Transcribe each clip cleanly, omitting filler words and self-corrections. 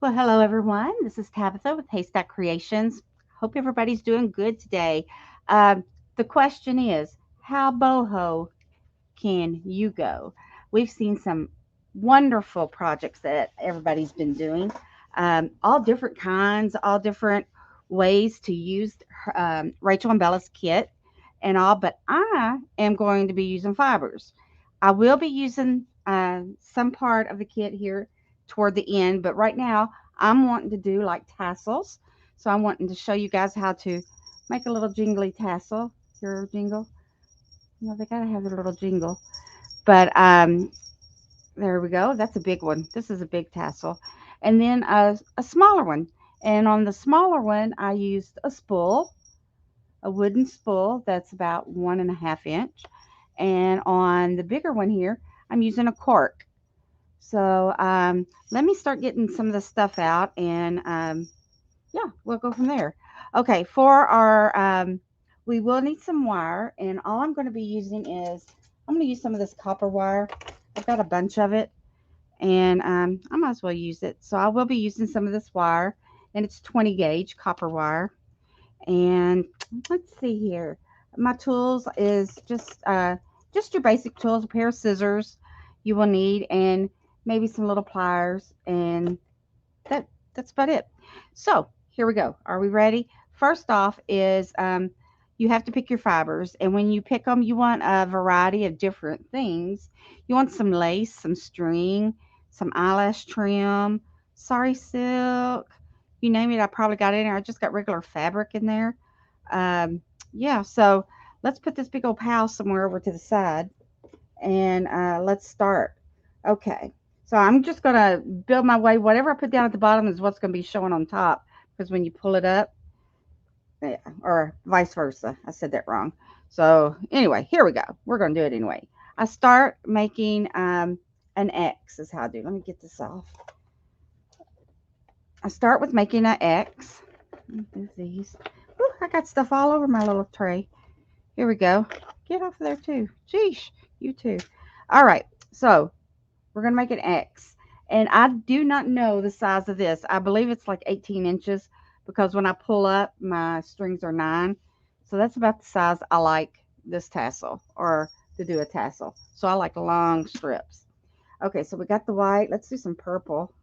Well, hello everyone. This is Tabitha with Haystack Creations. Hope everybody's doing good today. Um, the question is, how boho can you go? We've seen some wonderful projects that everybody's been doing, all different kinds, all different ways to use Rachel and Bella's kit and all. But I am going to be using fibers. I will be using some part of the kit here toward the end, but right now I'm wanting to do like tassels. So I'm wanting to show you guys how to make a little jingly tassel. Your jingle. You know, they gotta have their little jingle. But there we go. That's a big one. This is a big tassel. And then a smaller one. And on the smaller one, I used a spool, a wooden spool that's about 1.5 inch. And on the bigger one here, I'm using a cork. So let me start getting some of the stuff out, and yeah, we'll go from there. Okay, for our, we will need some wire, and all I'm going to be using is, I'm going to use some of this copper wire. I've got a bunch of it, and I might as well use it. So I will be using some of this wire, and it's 20 gauge copper wire. And let's see here. My tools is just your basic tools, a pair of scissors you will need, and maybe some little pliers, and that's about it. So here we go. Are we ready? First off is you have to pick your fibers, and when you pick them, you want a variety of different things. You want some lace, some string, some eyelash trim, sari silk, you name it. I probably got in there. I just got regular fabric in there. Yeah, so let's put this big old pile somewhere over to the side, and let's start. Okay, so I'm just gonna build my way. Whatever I put down at the bottom is what's gonna be showing on top, because when you pull it up, yeah, or vice versa. I said that wrong. So anyway, here we go. We're gonna do it anyway. I start making an X is how I do. Let me get this off. I start with making an X. Do these. Ooh, I got stuff all over my little tray. Here we go. Get off of there too. Sheesh, you too. All right, so we're gonna make an X, and I do not know the size of this. I believe it's like 18 inches because when I pull up, my strings are 9, so that's about the size I like this tassel, or to do a tassel. So I like long strips. Okay, so we got the white. Let's do some purple.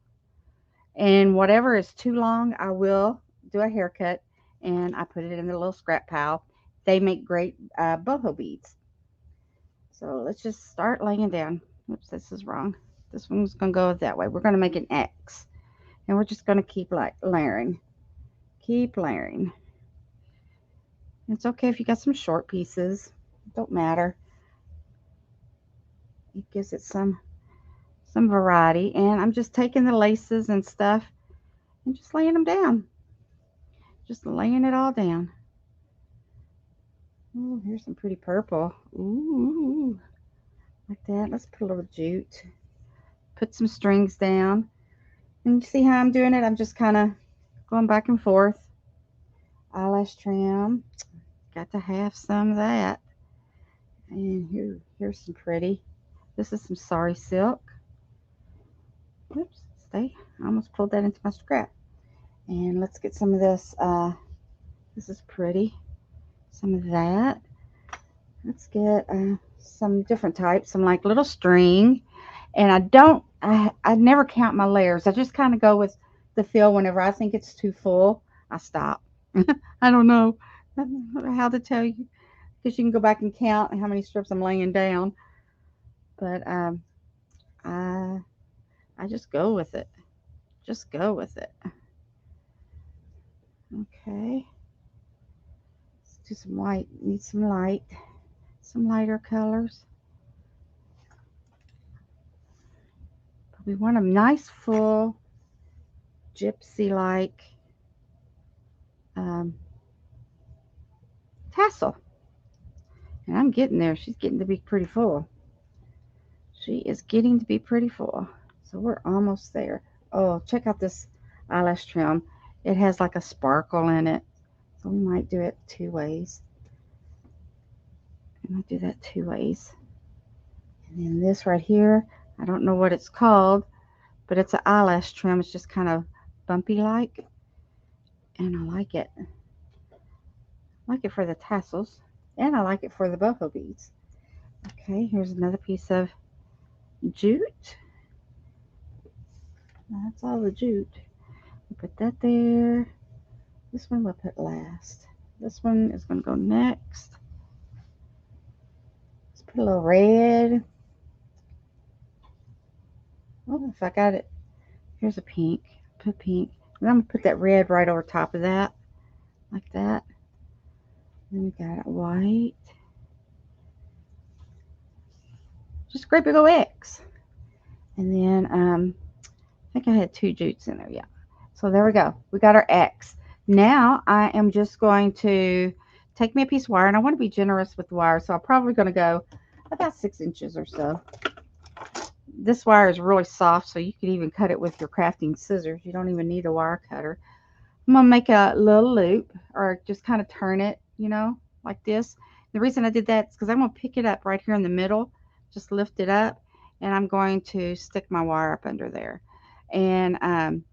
And whatever is too long, I will do a haircut, and I put it in the little scrap pile. They make great boho beads. So let's just start laying down. Oops, this is wrong. This one's going to go that way. We're going to make an X. And we're just going to keep like layering. Keep layering. It's okay if you got some short pieces. It don't matter. It gives it some variety. And I'm just taking the laces and stuff and just laying them down. Just laying it all down. Oh, here's some pretty purple. Ooh, like that. Let's put a little jute. Put some strings down. And you see how I'm doing it? I'm just kind of going back and forth. Eyelash trim. Got to have some of that. And here's some pretty. This is some sari silk. Oops, stay. I almost pulled that into my scrap. And let's get some of this. This is pretty. Some of that. Let's get some different types. Some like little string. And I never count my layers. I just kind of go with the feel. Whenever I think it's too full, I stop. I don't know how to tell you, because you can go back and count how many strips I'm laying down. But I I just go with it. Just go with it. Okay. Let's do some white. Need some light. Some lighter colors. But we want a nice full gypsy like tassel. And I'm getting there. She's getting to be pretty full. She is getting to be pretty full. So we're almost there. Oh, check out this eyelash trim. It has like a sparkle in it. So we might do it 2 ways. I might do that 2 ways. And then this right here, I don't know what it's called, but it's an eyelash trim. It's just kind of bumpy like, and I like it. I like it for the tassels, and I like it for the boho beads. Okay, here's another piece of jute. That's all the jute. We'll put that there. This one we'll put last. This one is going to go next. Let's put a little red. Oh, if I got it. Here's a pink. Put pink. And I'm going to put that red right over top of that. Like that. Then we got it white. Just a great big old X. And then I think I had 2 jutes in there. Yeah. So there we go. We got our X. Now I am just going to take me a piece of wire, and I want to be generous with the wire, so I'm probably going to go about 6 inches or so. This wire is really soft, so you can even cut it with your crafting scissors. You don't even need a wire cutter. I'm going to make a little loop, or just kind of turn it, you know, like this. The reason I did that is because I'm going to pick it up right here in the middle, just lift it up, and I'm going to stick my wire up under there. And I'm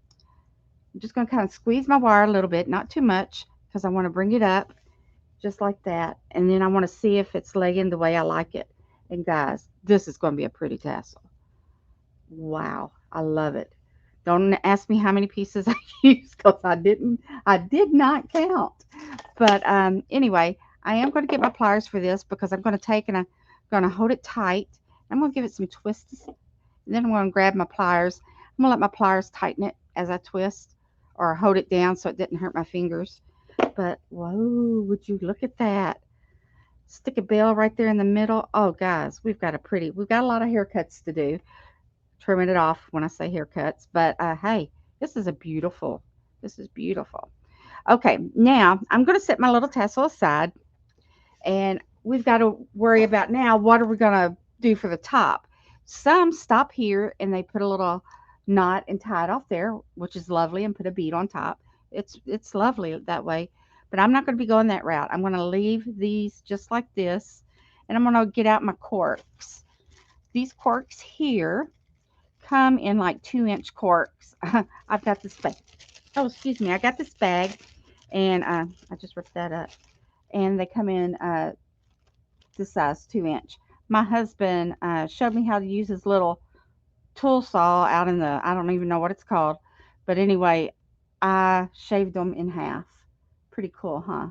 just going to kind of squeeze my wire a little bit, not too much, because I want to bring it up just like that. And then I want to see if it's laying the way I like it. And guys, this is going to be a pretty tassel. Wow, I love it. Don't ask me how many pieces I used, because I did not count. But anyway, I am going to get my pliers for this, because I'm going to take and I'm going to hold it tight. I'm going to give it some twists. And then I'm going to grab my pliers. I'm going to let my pliers tighten it as I twist, or hold it down so it didn't hurt my fingers. But whoa, would you look at that? Stick a bell right there in the middle. Oh, guys, we've got a lot of haircuts to do. Trimming it off when I say haircuts. But hey, this is beautiful. This is beautiful. Okay, now I'm going to set my little tassel aside. And we've got to worry about now, what are we going to do for the top? Some stop here and they put a little knot and tie it off there, which is lovely, and put a bead on top. It's lovely that way. But I'm not going to be going that route. I'm going to leave these just like this, and I'm going to get out my corks. These corks here come in like 2-inch corks. I've got this bag. Oh, excuse me. I got this bag, and I just ripped that up. And they come in this size, 2-inch. My husband showed me how to use his little tool saw out in the, I don't even know what it's called. But anyway, I shaved them in half. Pretty cool, huh?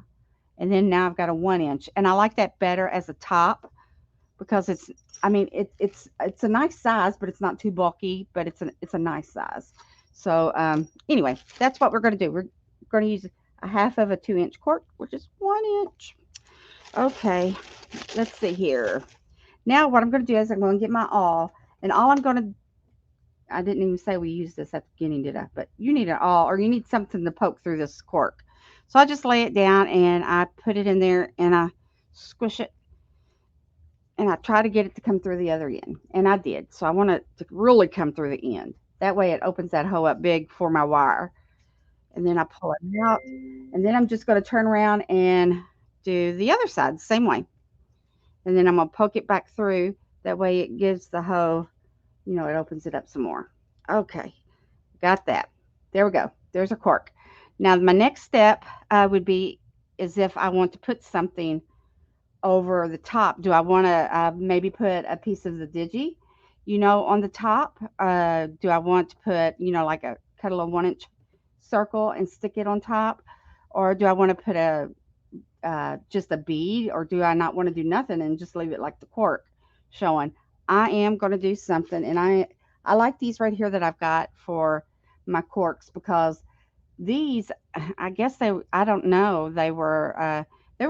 And then now I've got a 1-inch. And I like that better as a top, because I mean, it's a nice size, but it's not too bulky, but it's a nice size. So anyway, that's what we're going to do. We're going to use a half of a 2-inch cork, which is 1 inch. Okay, let's see here. Now what I'm going to do is I'm going to get my awl, and all I'm going to, I didn't even say we used this at the beginning, did I? But you need an awl, or you need something to poke through this cork. So I just lay it down and I put it in there and I squish it, and I try to get it to come through the other end, and I did. So I want it to really come through the end. That way it opens that hole up big for my wire. And then I pull it out, and then I'm just going to turn around and do the other side the same way. And then I'm going to poke it back through. That way it gives the hoe, you know, it opens it up some more. Okay, got that. There we go. There's a cork. Now my next step would be is if I want to put something over the top. Do I want to maybe put a piece of the digi, you know, on the top? Do I want to put, you know, like cut a little 1-inch circle and stick it on top? Or do I want to put a just a bead, or do I not want to do nothing and just leave it like the cork showing? I am going to do something, and I like these right here that I've got for my corks, because these, I guess I don't know, they were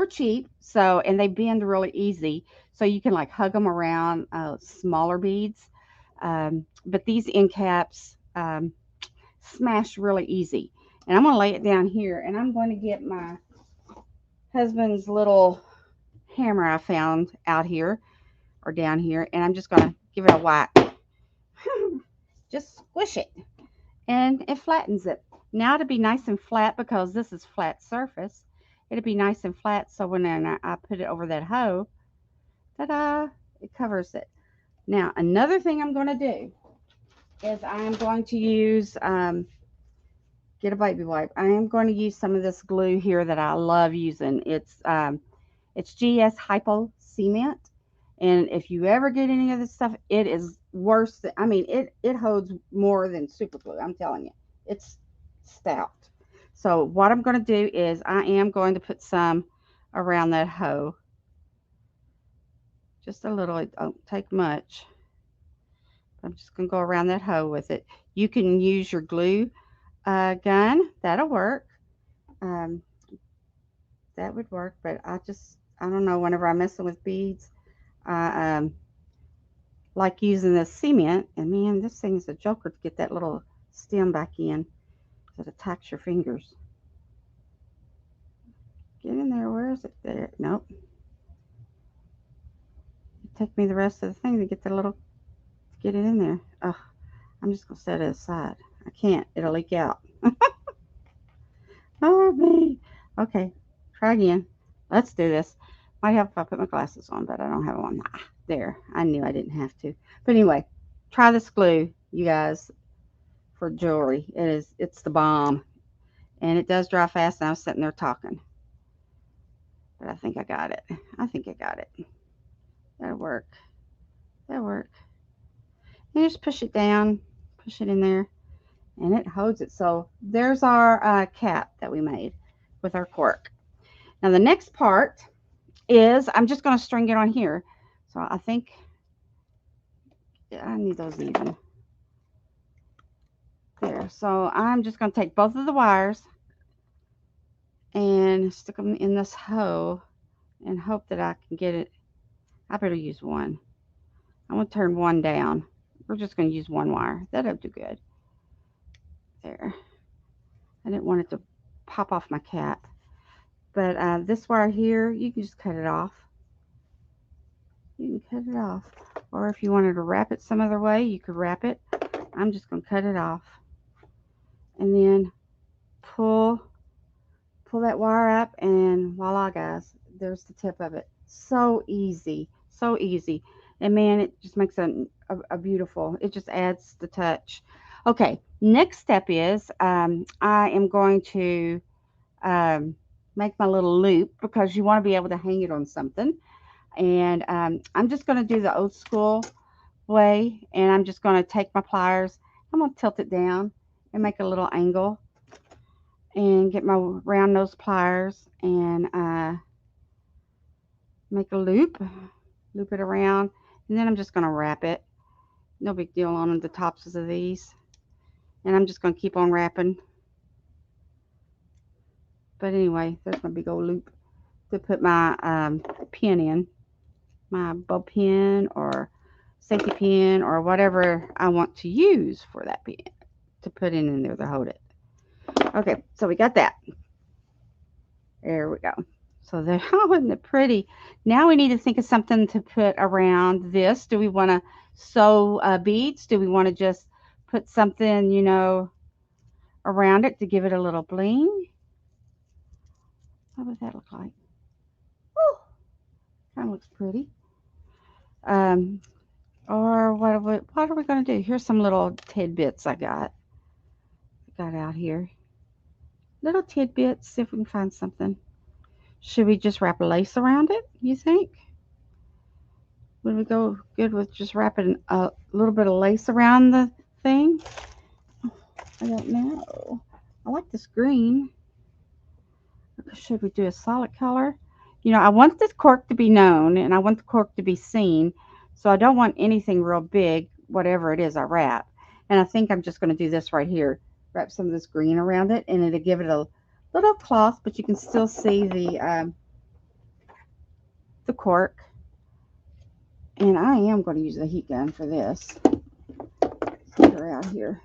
cheap, so, and they bend really easy, so you can like hug them around smaller beads. But these end caps smash really easy. And I'm going to lay it down here, and I'm going to get my husband's little hammer I found out here or down here, and I'm just going to give it a whack. Just squish it, and it flattens it. Now to be nice and flat, because this is flat surface, it'll be nice and flat, so when I put it over that hoe, ta-da, it covers it. Now another thing I'm going to do is I'm going to use get a baby wipe. I am going to use some of this glue here that I love using. It's GS Hypo Cement. And if you ever get any of this stuff, it is worse than, I mean, it holds more than super glue. I'm telling you, it's stout. So what I'm going to do is I am going to put some around that hoe. Just a little, it don't take much. I'm just going to go around that hoe with it. You can use your glue gun. That'll work. Um, that would work, but I don't know, whenever I'm messing with beads, I like using this cement, and man, this thing's a joker to get that little stem back in. It attacks your fingers. Get in there. Where is it? There. Nope. It take me the rest of the thing to get the little, get it in there. Oh, I'm just gonna set it aside. I can't. It'll leak out. Oh me. Okay. Try again. Let's do this. Might have if I put my glasses on, but I don't have them on. Ah, there. I knew I didn't have to. But anyway, try this glue, you guys, for jewelry. It's the bomb. And it does dry fast, and I was sitting there talking. But I think I got it. I think I got it. That'll work. That'll work. And just push it down, push it in there, and it holds it. So there's our cap that we made with our cork. Now the next part is I'm just going to string it on here. So I think I need those even. There. So I'm just going to take both of the wires and stick them in this hoe and hope that I can get it. I better use one. I'm going to turn one down. We're just going to use one wire. That'll do good. There. I didn't want it to pop off my cap. But this wire here, you can just cut it off. You can cut it off. Or if you wanted to wrap it some other way, you could wrap it. I'm just going to cut it off. And then pull that wire up, and voila, guys. There's the tip of it. So easy. So easy. And man, it just makes a beautiful, it just adds the touch. Okay, next step is I am going to make my little loop, because you want to be able to hang it on something. And I'm just going to do the old school way, and I'm just going to take my pliers, I'm going to tilt it down and make a little angle, and get my round nose pliers, and make a loop it around, and then I'm just going to wrap it. No big deal on the tops of these, and I'm just going to keep on wrapping. But anyway, there's my big old loop to put my pin in, my bob pin or safety pin or whatever I want to use for that pin to put in there to hold it. Okay, so we got that. There we go. So there, oh, isn't it pretty? Now we need to think of something to put around this. Do we want to sew beads? Do we want to just put something, you know, around it to give it a little bling? What would that look like? Oh, kind of looks pretty. Or what are we going to do? Here's some little tidbits I got out here. Little tidbits, see if we can find something. Should we just wrap lace around it, you think? Would we go good with just wrapping a little bit of lace around the thing? I don't know. I like this green. Should we do a solid color? You know, I want this cork to be known, and I want the cork to be seen. So I don't want anything real big, whatever it is I wrap. And I think I'm just going to do this right here. Wrap some of this green around it, and it'll give it a little cloth, but you can still see the cork. And I am going to use the heat gun for this. Put her out here.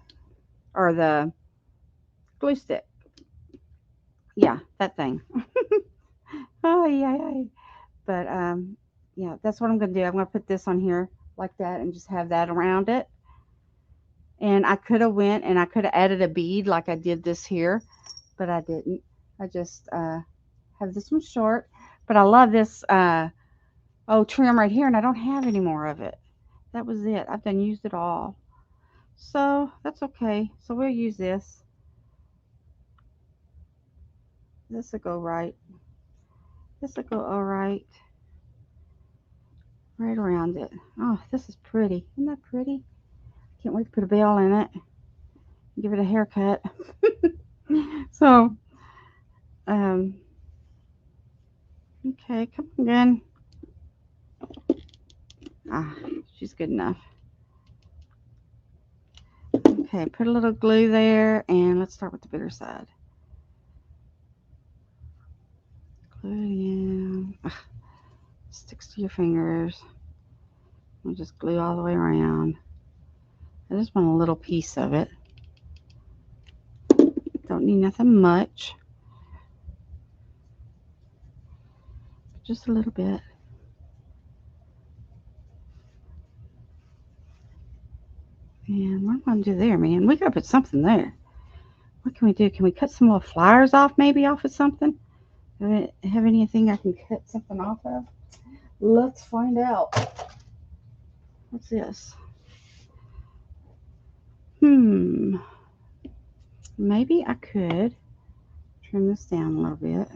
Or the glue stick. Yeah, that thing. Oh, yeah. But, yeah, that's what I'm going to do. I'm going to put this on here like that and just have that around it. And I could have went and I could have added a bead like I did this here, but I didn't. I just have this one short. But I love this trim right here, and I don't have any more of it. That was it. I've done used it all. So that's okay. So we'll use this. This will go right. This will go all right. Right around it. Oh, this is pretty. Isn't that pretty? Can't wait to put a bell in it. Give it a haircut. So, um, okay, come again. Ah, she's good enough. Okay, put a little glue there, and let's start with the bigger side. Glue it in. Ugh, sticks to your fingers. I'll just glue all the way around. I just want a little piece of it. Don't need nothing much. Just a little bit. And what am I going to do there, man? We got to put something there. What can we do? Can we cut some little flyers off, maybe off of something? Have anything I can cut something off of? Let's find out. What's this? Maybe I could trim this down a little bit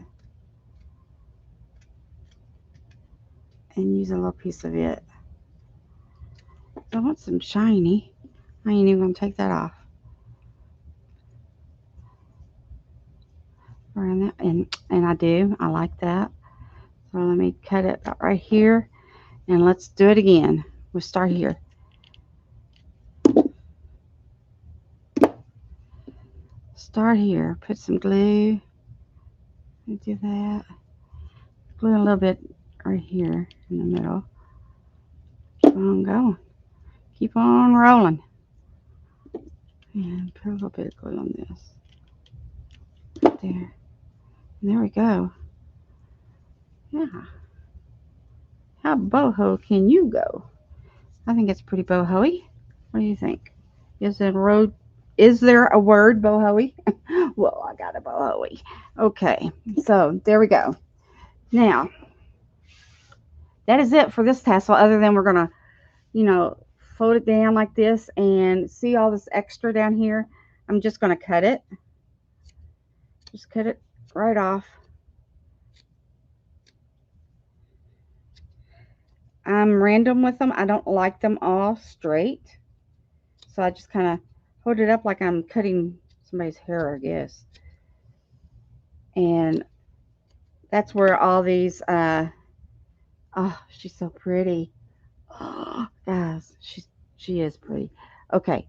and use a little piece of it. I want some shiny. I ain't even going to take that off. Around that, and I do. I like that. So let me cut it right here, and let's do it again. We'll start here. Start here. Put some glue. Do that. Glue a little bit right here in the middle. Keep on going. Keep on rolling. And put a little bit of glue on this. There. And there we go. Yeah. How boho can you go? I think it's pretty boho-y. What do you think? Is there a word boho-y? Well, I got a boho-y. Okay, so there we go. Now, that is it for this tassel, other than we're going to, fold it down like this, and see all this extra down here. I'm just going to cut it. Just cut it right off. I'm random with them. I don't like them all straight. So I just kind of hold it up like I'm cutting somebody's hair, I guess. And that's where all these, oh, she's so pretty. Oh, guys, she is pretty. Okay,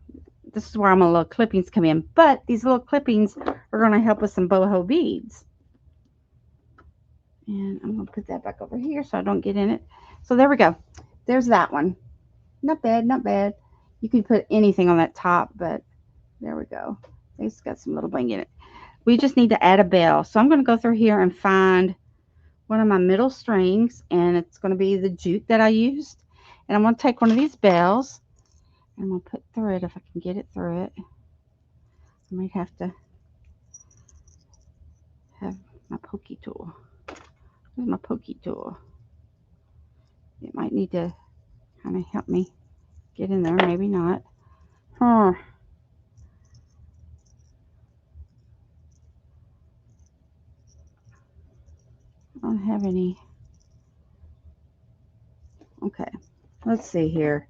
this is where my little clippings come in. But these little clippings are going to help with some boho beads. And I'm going to put that back over here so I don't get in it. So there we go. There's that one. Not bad, not bad. You can put anything on that top, but there we go. It's got some little bling in it. We just need to add a bell. So I'm going to go through here and find one of my middle strings, and it's going to be the jute that I used. And I'm going to take one of these bells, and I'm going to put through it if I can get it through it. I might have to have my pokey tool. Where's my pokey tool? It might need to kind of help me get in there, maybe not. I don't have any. Okay, let's see here.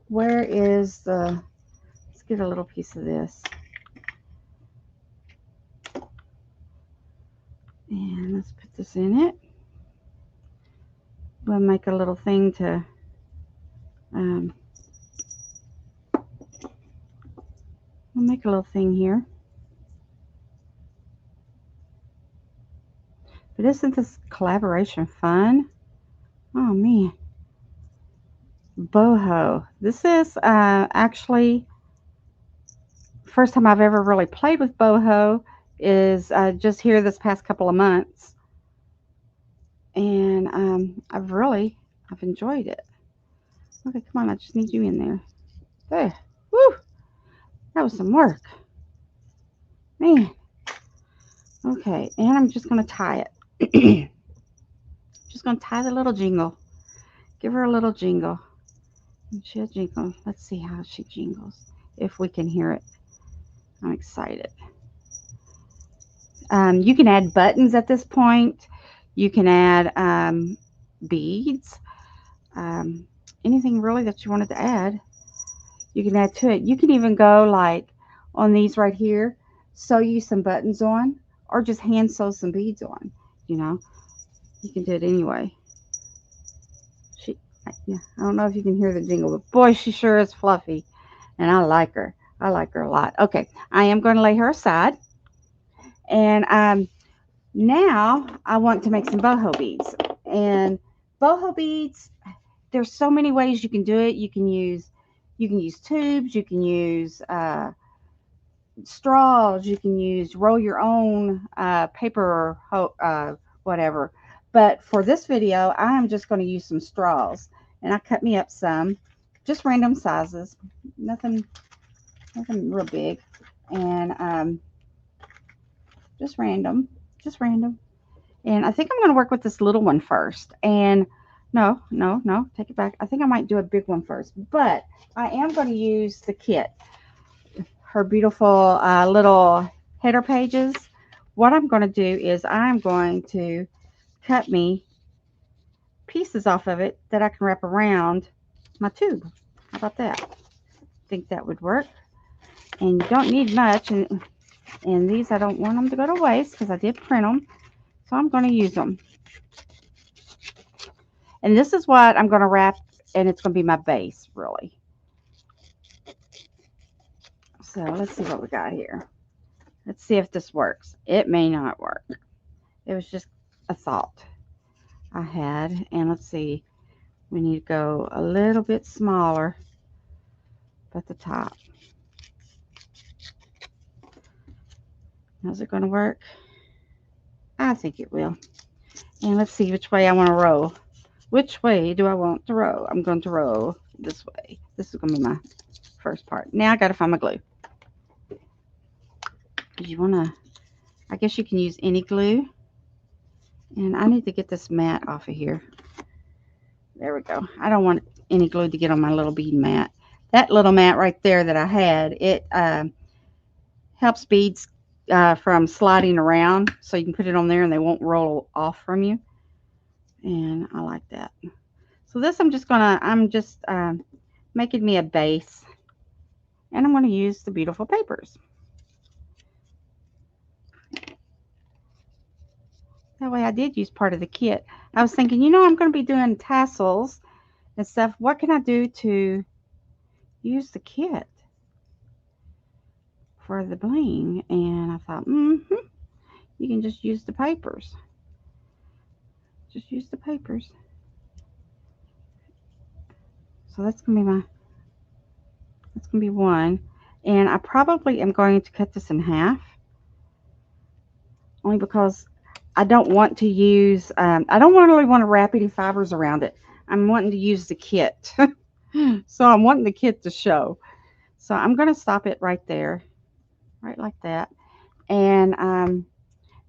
Where is the, let's get a little piece of this. And let's put this in it. We'll make a little thing to, we'll make a little thing here. But isn't this collaboration fun? Oh man. Boho. This is actually first time I've ever really played with boho is just here this past couple of months. And I've enjoyed it. Okay, come on, I just need you in there. There. Woo! That was some work. Man. Okay, and I'm just going to tie it. Just going to tie the little jingle. Give her a little jingle. And she'll jingle. Let's see how she jingles. If we can hear it. I'm excited. You can add buttons at this point. You can add beads, um, anything really that you wanted to add. You can add to it. You can even go like on these right here, sew you some buttons on, or just hand sew some beads on. You know, you can do it anyway. She, yeah, I don't know if you can hear the jingle, but boy, she sure is fluffy, and I like her. I like her a lot. Okay, I am going to lay her aside, and now I want to make some boho beads. And boho beads, there's so many ways you can do it. You can use tubes, you can use straws, you can use roll your own paper whatever. But for this video, I am just going to use some straws, and I cut me up some, just random sizes, nothing real big, and just random, just random. And I think I'm going to work with this little one first. And no, no, no, take it back. I think I might do a big one first, but I am going to use the kit, her beautiful little header pages. What I'm going to do is I'm going to cut me pieces off of it that I can wrap around my tube. How about that? I think that would work. And you don't need much. And these, I don't want them to go to waste because I did print them. So I'm going to use them. And this is what I'm going to wrap, and it's going to be my base, really. So let's see what we got here. Let's see if this works. It may not work. It was just a thought I had. And let's see. We need to go a little bit smaller at the top. How's it going to work? I think it will. And let's see which way I want to roll. Which way do I want to roll? I'm going to roll this way. This is going to be my first part. Now I got to find my glue. You want to, I guess you can use any glue. And I need to get this mat off of here. There we go. I don't want any glue to get on my little bead mat. That little mat right there that I had, it helps beads from sliding around. So you can put it on there and they won't roll off from you. And I like that. So this I'm just making me a base. And I'm going to use the beautiful papers. That way I did use part of the kit. I was thinking, you know, I'm going to be doing tassels and stuff. What can I do to use the kit for the bling? And I thought, you can just use the papers. Just use the papers. So that's going to be one. And I probably am going to cut this in half. Only because I don't want to use, I don't really want to wrap any fibers around it. I'm wanting to use the kit. So I'm wanting the kit to show. So I'm going to stop it right there. Right like that. And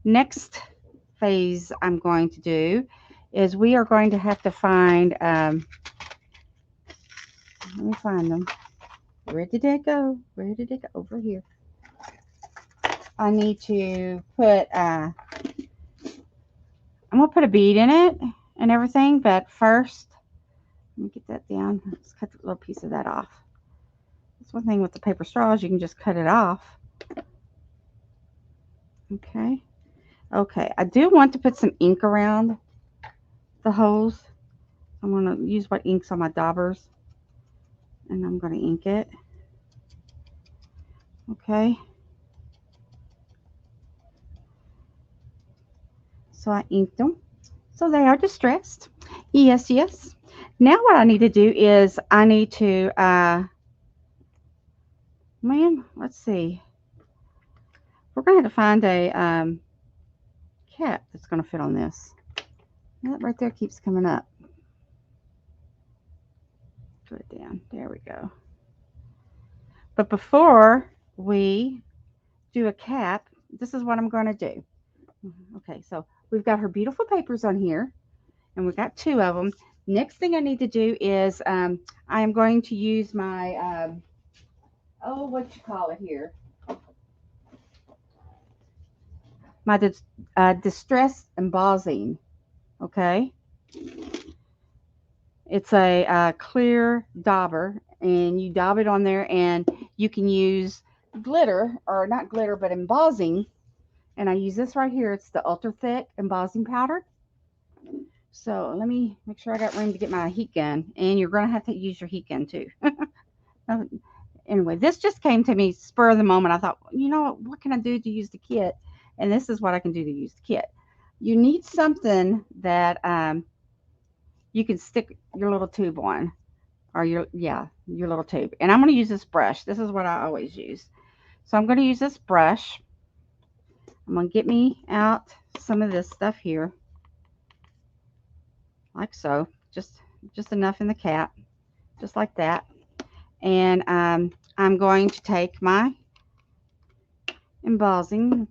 next phase I'm going to do is we are going to have to find, let me find them. Where did it go? Where did it go? Over here. I need to put, I'm going to put a bead in it and everything, but first, let me get that down. Let's cut a little piece of that off. That's one thing with the paper straws, you can just cut it off. Okay. Okay, I do want to put some ink around the holes. I'm going to use what inks on my daubers, and I'm going to ink it. Okay. So I inked them. So they are distressed. Yes, yes. Now what I need to do is I need to, let's see. We're going to have to find a cap that's going to fit on this. That right there keeps coming up. Put it down. There we go. But before we do a cap, this is what I'm going to do. Okay, so we've got her beautiful papers on here, and we've got 2 of them. Next thing I need to do is I am going to use my, what you call it here? my distress embossing. Okay, it's a clear dauber, and you daub it on there, and you can use glitter, or not glitter, but embossing. And I use this right here. It's the ultra thick embossing powder. So let me make sure I got room to get my heat gun, and you're going to have to use your heat gun too. Anyway, this just came to me spur of the moment. I thought, you know, what can I do to use the kit? And this is what I can do to use the kit. You need something that you can stick your little tube on, or your little tube. And I'm going to use this brush. This is what I always use. So I'm going to use this brush. I'm going to get me out some of this stuff here, like so. Just enough in the cap, just like that. And I'm going to take my embossing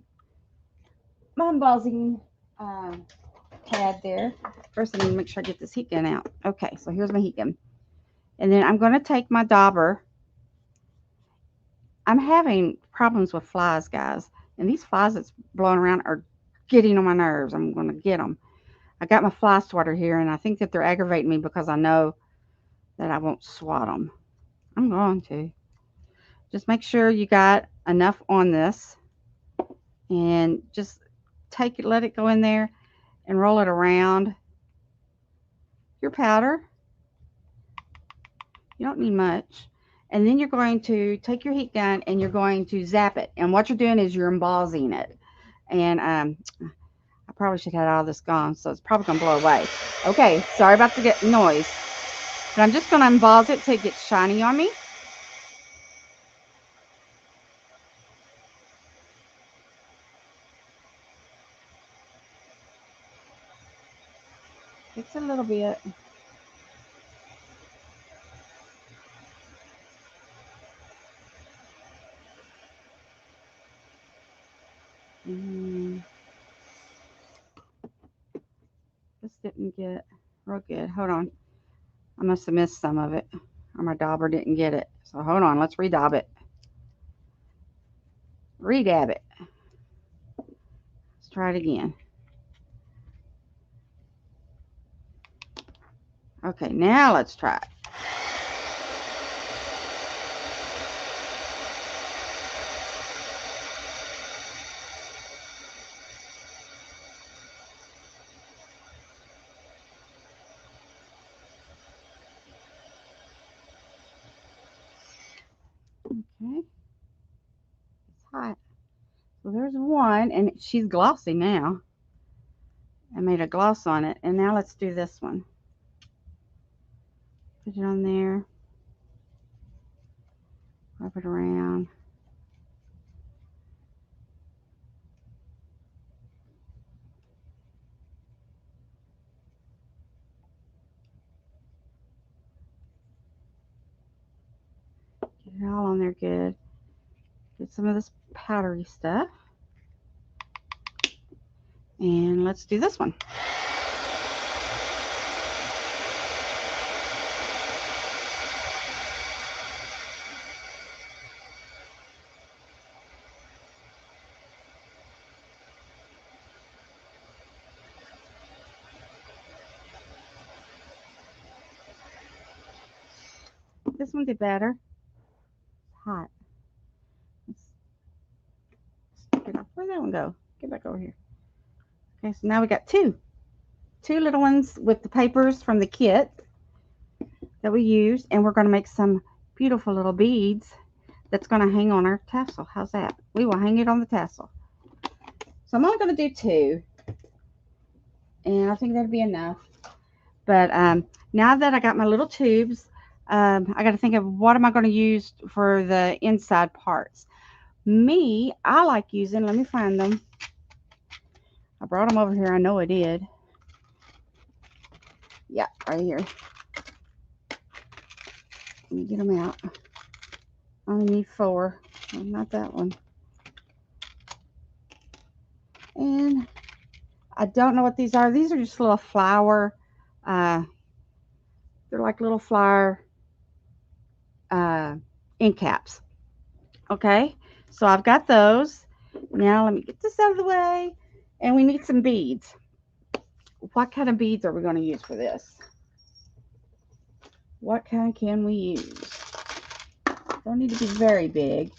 uh, pad there. First, I need to make sure I get this heat gun out. Okay, so here's my heat gun. And then I'm going to take my dauber. I'm having problems with flies, guys. And these flies that's blowing around are getting on my nerves. I'm going to get them. I got my fly swatter here, and I think that they're aggravating me because I know that I won't swat them. I'm going to. Just make sure you got enough on this, and just take it, let it go in there, and roll it around your powder. You don't need much. And then you're going to take your heat gun and you're going to zap it. And what you're doing is you're embossing it. And I probably should have all this gone, so it's probably going to blow away. Okay, sorry about the noise. But I'm just going to emboss it till it gets shiny on me. It's a little bit. This didn't get real good. Hold on. I must have missed some of it, or my dauber didn't get it. So hold on. Let's redaub it. Redab it. Let's try it again. Okay, now let's try it. Okay. It's hot. So there's one, and she's glossy now. I made a gloss on it. And now let's do this one. Put it on there. Rub it around. Get it all on there good. Get some of this powdery stuff. And let's do this one. This one did better. It's hot. Let's get off. Where'd that one go? Get back over here. Okay, so now we got two little ones with the papers from the kit that we used, and we're going to make some beautiful little beads that's going to hang on our tassel. How's that? We will hang it on the tassel. So I'm only going to do two, and I think that'll be enough. But now that I got my little tubes, I got to think of what am I going to use for the inside parts. I like using, let me find them. I brought them over here. I know I did. Yeah, right here. Let me get them out. I only need 4. Oh, not that one. And I don't know what these are. These are just little flower. They're like little flower end caps. Okay, so I've got those. Now let me get this out of the way. And we need some beads. What kind of beads are we going to use for this? What kind can we use? Don't need to be very big,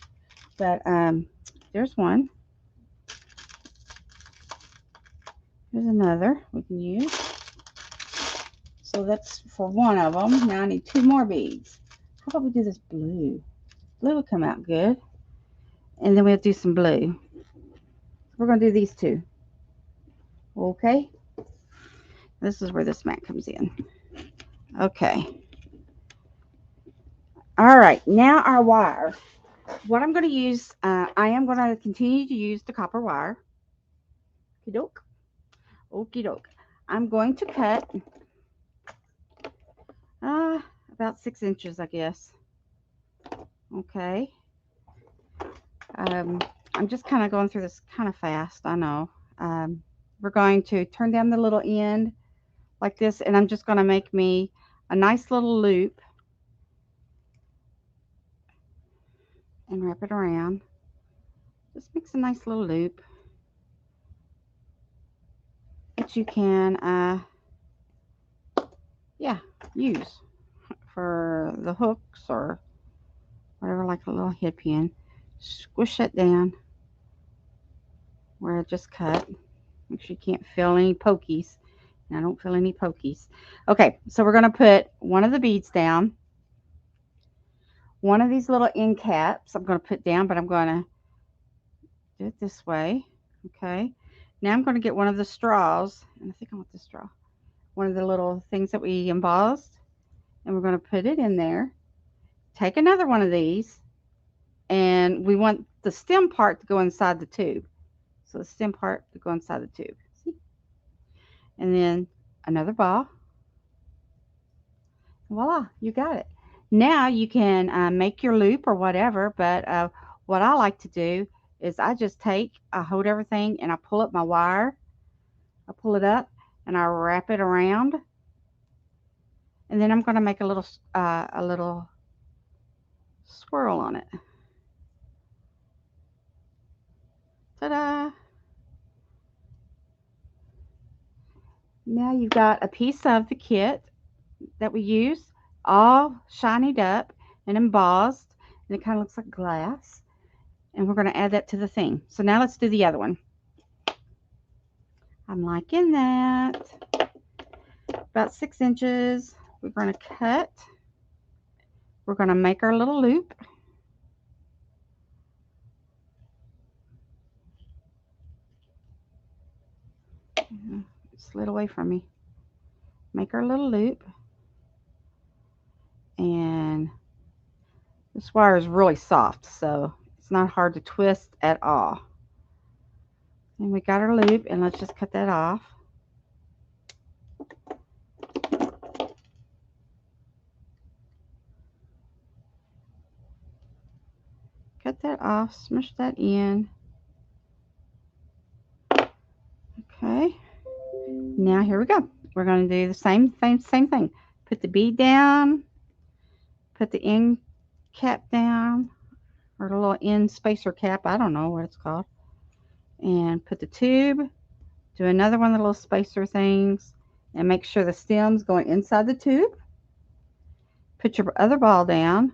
but there's one. There's another we can use. So that's for one of them. Now I need 2 more beads. How about we do this blue? Blue will come out good. And then we'll do some blue. We're going to do these 2. Okay. This is where this mat comes in. Okay. All right. Now our wire. What I'm going to use, I am going to continue to use the copper wire. Okie doke. Okie doke. I'm going to cut about 6 inches, I guess. Okay. I'm just kind of going through this kind of fast, I know. We're going to turn down the little end like this, and I'm just going to make me a nice little loop and wrap it around. Just makes a nice little loop that you can, yeah, use for the hooks or whatever, like a little head pin. Squish it down where I just cut. Make sure you can't feel any pokies. And I don't feel any pokies. Okay, so we're going to put one of the beads down. One of these little end caps I'm going to put down, but I'm going to do it this way. Okay. Now I'm going to get one of the straws, and I think I want this straw. One of the little things that we embossed, and we're going to put it in there. Take another one of these, and we want the stem part to go inside the tube. So the stem part to go inside the tube. See? And then another ball. Voila, you got it. Now you can make your loop or whatever, but what I like to do is I hold everything and I pull up my wire. I pull it up and I wrap it around. And then I'm going to make a little swirl on it. Ta-da! Now you've got a piece of the kit that we use, all shinied up and embossed, and it kind of looks like glass. And we're going to add that to the thing. So now let's do the other one. I'm liking that. About 6 inches. We're going to cut. We're going to make our little loop. It slid away from me. Make our little loop. And this wire is really soft, so it's not hard to twist at all. And we got our loop, and let's just cut that off. Cut that off, smush that in. Okay. Now here we go. We're going to do the same thing. Put the bead down, put the end cap down, or the little end spacer cap. I don't know what it's called. And put the tube. Do another one of the little spacer things, and make sure the stem's going inside the tube. Put your other ball down,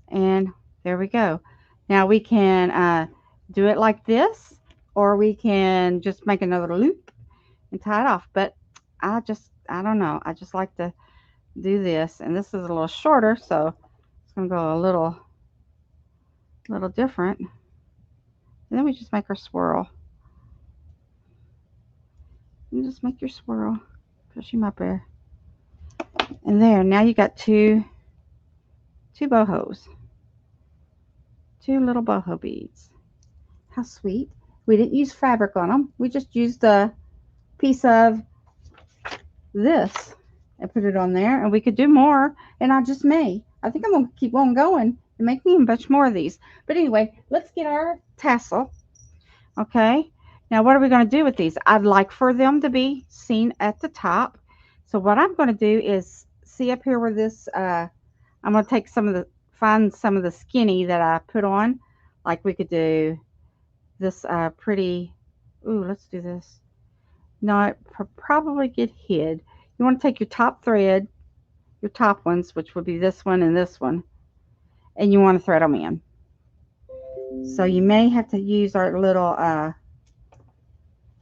and there we go. Now we can do it like this, or we can just make another loop and tie it off. But I don't know. I just like to do this, and this is a little shorter, so it's going to go a little different. And then we just make our swirl. You just make your swirl. Push him up there. And there, now you got two bohos. 2 little boho beads. How sweet. We didn't use fabric on them. We just used a piece of this and put it on there. And we could do more, and I just may. I think I'm going to keep on going and make me a bunch more of these. But anyway, let's get our tassel. Okay. Now, what are we going to do with these? I'd like for them to be seen at the top. So what I'm going to do is see up here where this, I'm going to take find some of the skinny that I put on. Like we could do this pretty Ooh, let's do this. No, it probably get hid. You want to take your top thread, your top ones, which would be this one and this one, and you want to thread them in. So you may have to use our little,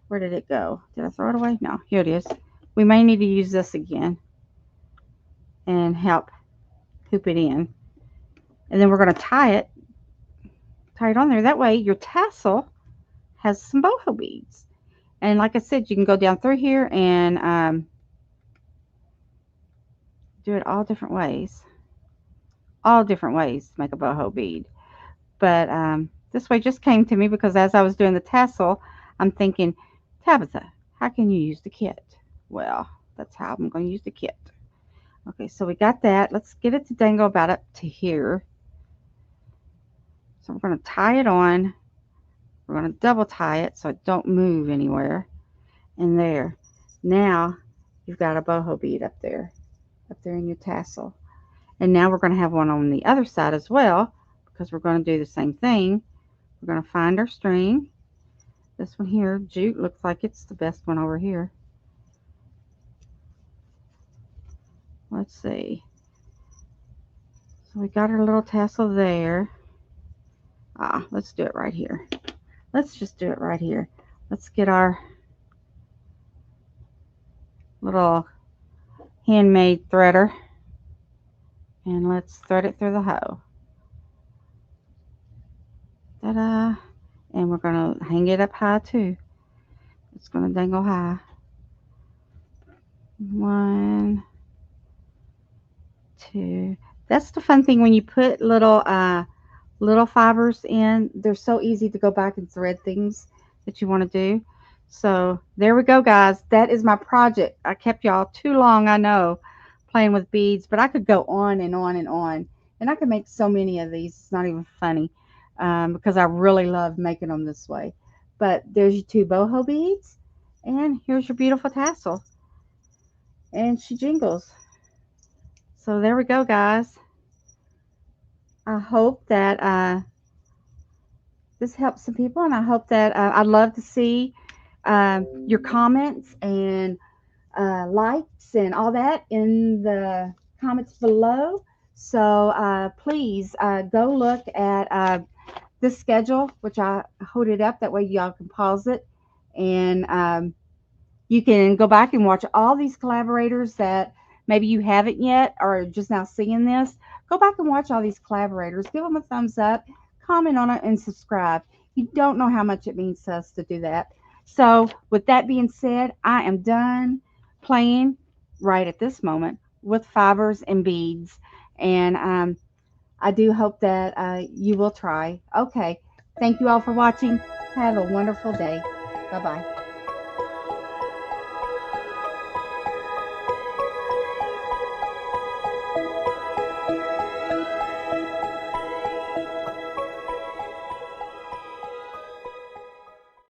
where did it go? Did I throw it away? No, here it is. We may need to use this again and help hoop it in. And then we're going to tie it on there. That way your tassel has some boho beads. And like I said, you can go down through here and do it all different ways. All different ways to make a boho bead. But this way just came to me because as I was doing the tassel, I'm thinking, Tabitha, how can you use the kit? Well, that's how I'm going to use the kit. Okay, so we got that. Let's get it to dangle about up to here. So we're going to tie it on. We're going to double tie it so it don't move anywhere. And there. Now you've got a boho bead up there in your tassel. And now we're going to have one on the other side as well because we're going to do the same thing. We're going to find our string. This one here, jute, looks like it's the best one over here. Let's see. So we got our little tassel there. Let's do it right here. Let's just do it right here. Let's get our little handmade threader and let's thread it through the hole. Ta-da! And we're going to hang it up high too. It's going to dangle high. 1, 2. That's the fun thing when you put little fibers in. They're so easy to go back and thread things that you want to do. So there we go, guys. That is my project. I kept y'all too long, I know, playing with beads, but I could go on and on and on. And I could make so many of these. It's not even funny because I really love making them this way. But there's your 2 boho beads. And here's your beautiful tassel. And she jingles. So there we go, guys. I hope that this helps some people, and I hope that I'd love to see your comments and likes and all that in the comments below. So please go look at this schedule, which I hold it up. That way y'all can pause it. And you can go back and watch all these collaborators that maybe you haven't yet or just now seeing this. Go back and watch all these collaborators. Give them a thumbs up, comment on it, and subscribe. You don't know how much it means to us to do that. So with that being said, I am done playing right at this moment with fibers and beads. And I do hope that you will try. Okay. Thank you all for watching. Have a wonderful day. Bye-bye.